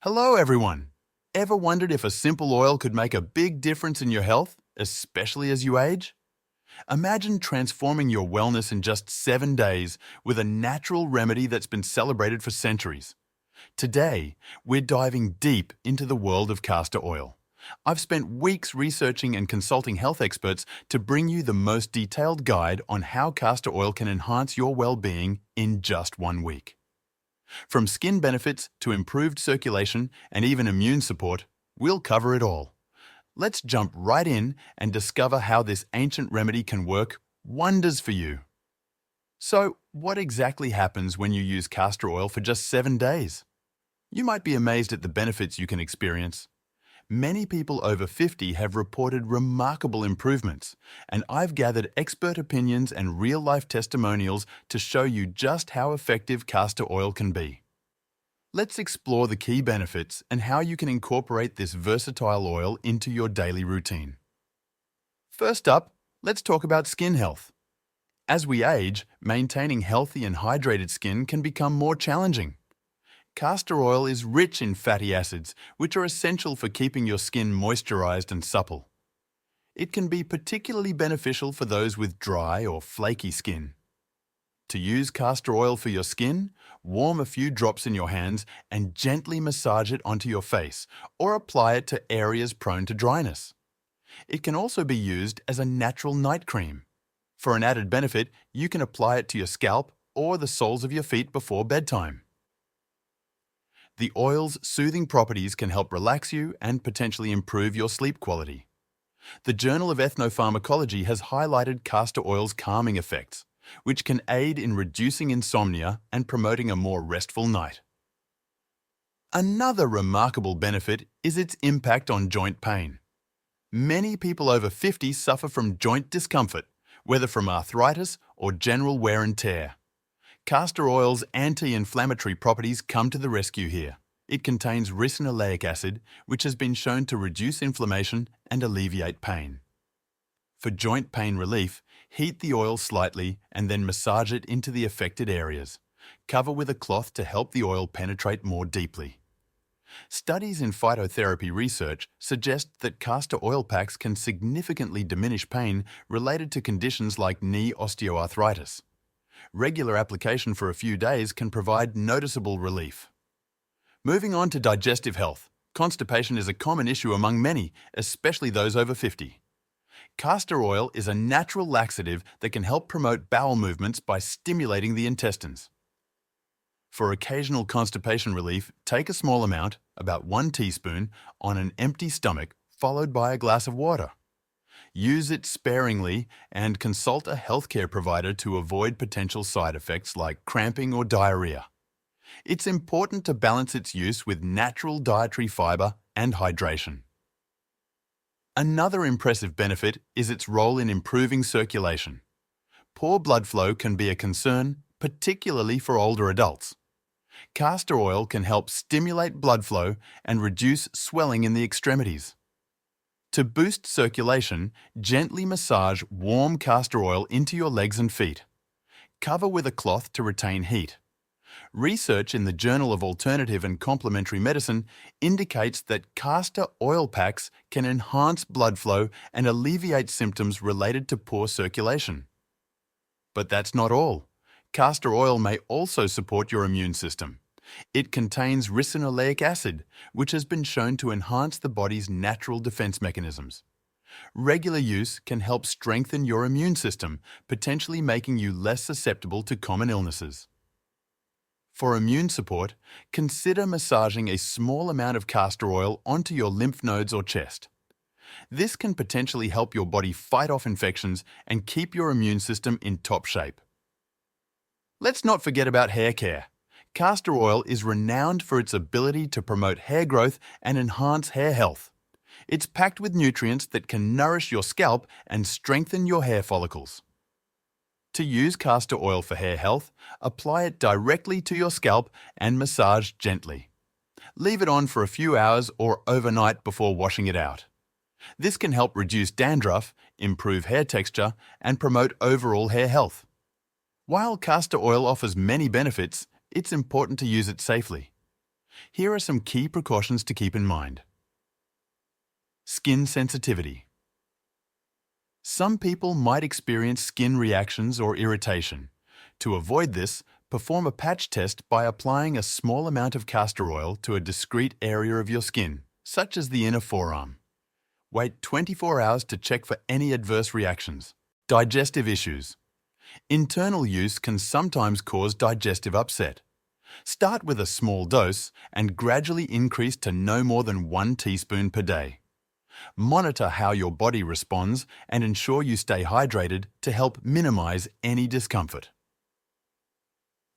Hello, everyone. Ever wondered if a simple oil could make a big difference in your health, especially as you age? Imagine transforming your wellness in just 7 days with a natural remedy that's been celebrated for centuries. Today, we're diving deep into the world of castor oil. I've spent weeks researching and consulting health experts to bring you the most detailed guide on how castor oil can enhance your well-being in just 1 week. From skin benefits to improved circulation and even immune support, we'll cover it all. Let's jump right in and discover how this ancient remedy can work wonders for you. So, what exactly happens when you use castor oil for just 7 days? You might be amazed at the benefits you can experience. Many people over 50 have reported remarkable improvements, and I've gathered expert opinions and real-life testimonials to show you just how effective castor oil can be. Let's explore the key benefits and how you can incorporate this versatile oil into your daily routine. First up, let's talk about skin health. As we age, maintaining healthy and hydrated skin can become more challenging. Castor oil is rich in fatty acids, which are essential for keeping your skin moisturized and supple. It can be particularly beneficial for those with dry or flaky skin. To use castor oil for your skin, warm a few drops in your hands and gently massage it onto your face or apply it to areas prone to dryness. It can also be used as a natural night cream. For an added benefit, you can apply it to your scalp or the soles of your feet before bedtime. The oil's soothing properties can help relax you and potentially improve your sleep quality. The Journal of Ethnopharmacology has highlighted castor oil's calming effects, which can aid in reducing insomnia and promoting a more restful night. Another remarkable benefit is its impact on joint pain. Many people over 50 suffer from joint discomfort, whether from arthritis or general wear and tear. Castor oil's anti-inflammatory properties come to the rescue here. It contains ricinoleic acid, which has been shown to reduce inflammation and alleviate pain. For joint pain relief, heat the oil slightly and then massage it into the affected areas. Cover with a cloth to help the oil penetrate more deeply. Studies in phytotherapy research suggest that castor oil packs can significantly diminish pain related to conditions like knee osteoarthritis. Regular application for a few days can provide noticeable relief. Moving on to digestive health, constipation is a common issue among many, especially those over 50. Castor oil is a natural laxative that can help promote bowel movements by stimulating the intestines. For occasional constipation relief, take a small amount, about 1 teaspoon, on an empty stomach, followed by a glass of water. Use it sparingly and consult a healthcare provider to avoid potential side effects like cramping or diarrhea. It's important to balance its use with natural dietary fiber and hydration. Another impressive benefit is its role in improving circulation. Poor blood flow can be a concern, particularly for older adults. Castor oil can help stimulate blood flow and reduce swelling in the extremities. To boost circulation, gently massage warm castor oil into your legs and feet. Cover with a cloth to retain heat. Research in the Journal of Alternative and Complementary Medicine indicates that castor oil packs can enhance blood flow and alleviate symptoms related to poor circulation. But that's not all. Castor oil may also support your immune system. It contains ricinoleic acid, which has been shown to enhance the body's natural defense mechanisms. Regular use can help strengthen your immune system, potentially making you less susceptible to common illnesses. For immune support, consider massaging a small amount of castor oil onto your lymph nodes or chest. This can potentially help your body fight off infections and keep your immune system in top shape. Let's not forget about hair care. Castor oil is renowned for its ability to promote hair growth and enhance hair health. It's packed with nutrients that can nourish your scalp and strengthen your hair follicles. To use castor oil for hair health, apply it directly to your scalp and massage gently. Leave it on for a few hours or overnight before washing it out. This can help reduce dandruff, improve hair texture, and promote overall hair health. While castor oil offers many benefits, it's important to use it safely. Here are some key precautions to keep in mind. Skin sensitivity. Some people might experience skin reactions or irritation. To avoid this, perform a patch test by applying a small amount of castor oil to a discrete area of your skin, such as the inner forearm. Wait 24 hours to check for any adverse reactions. Digestive issues. Internal use can sometimes cause digestive upset. Start with a small dose and gradually increase to no more than 1 teaspoon per day. Monitor how your body responds and ensure you stay hydrated to help minimize any discomfort.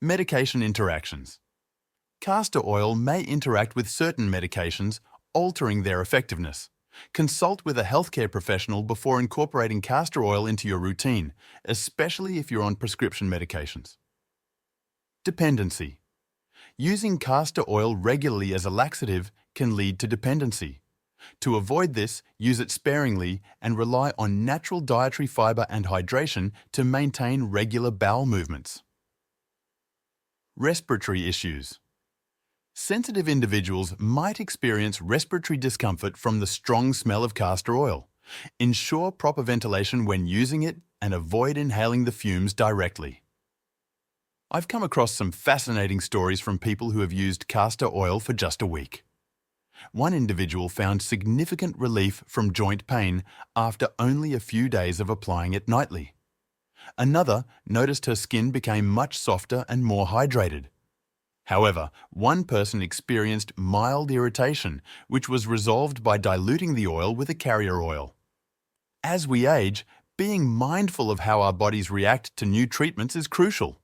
Medication interactions. Castor oil may interact with certain medications, altering their effectiveness. Consult with a healthcare professional before incorporating castor oil into your routine, especially if you're on prescription medications. Dependency. Using castor oil regularly as a laxative can lead to dependency. To avoid this, use it sparingly and rely on natural dietary fiber and hydration to maintain regular bowel movements. Respiratory issues. Sensitive individuals might experience respiratory discomfort from the strong smell of castor oil. Ensure proper ventilation when using it and avoid inhaling the fumes directly. I've come across some fascinating stories from people who have used castor oil for just a week. One individual found significant relief from joint pain after only a few days of applying it nightly. Another noticed her skin became much softer and more hydrated. However, one person experienced mild irritation, which was resolved by diluting the oil with a carrier oil. As we age, being mindful of how our bodies react to new treatments is crucial.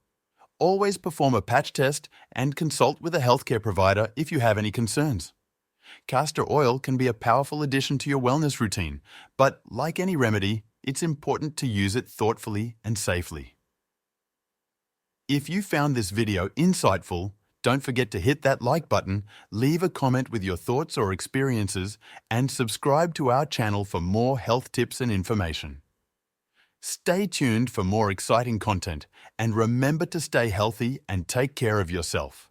Always perform a patch test and consult with a healthcare provider if you have any concerns. Castor oil can be a powerful addition to your wellness routine, but like any remedy, it's important to use it thoughtfully and safely. If you found this video insightful, don't forget to hit that like button, leave a comment with your thoughts or experiences, and subscribe to our channel for more health tips and information. Stay tuned for more exciting content, and remember to stay healthy and take care of yourself.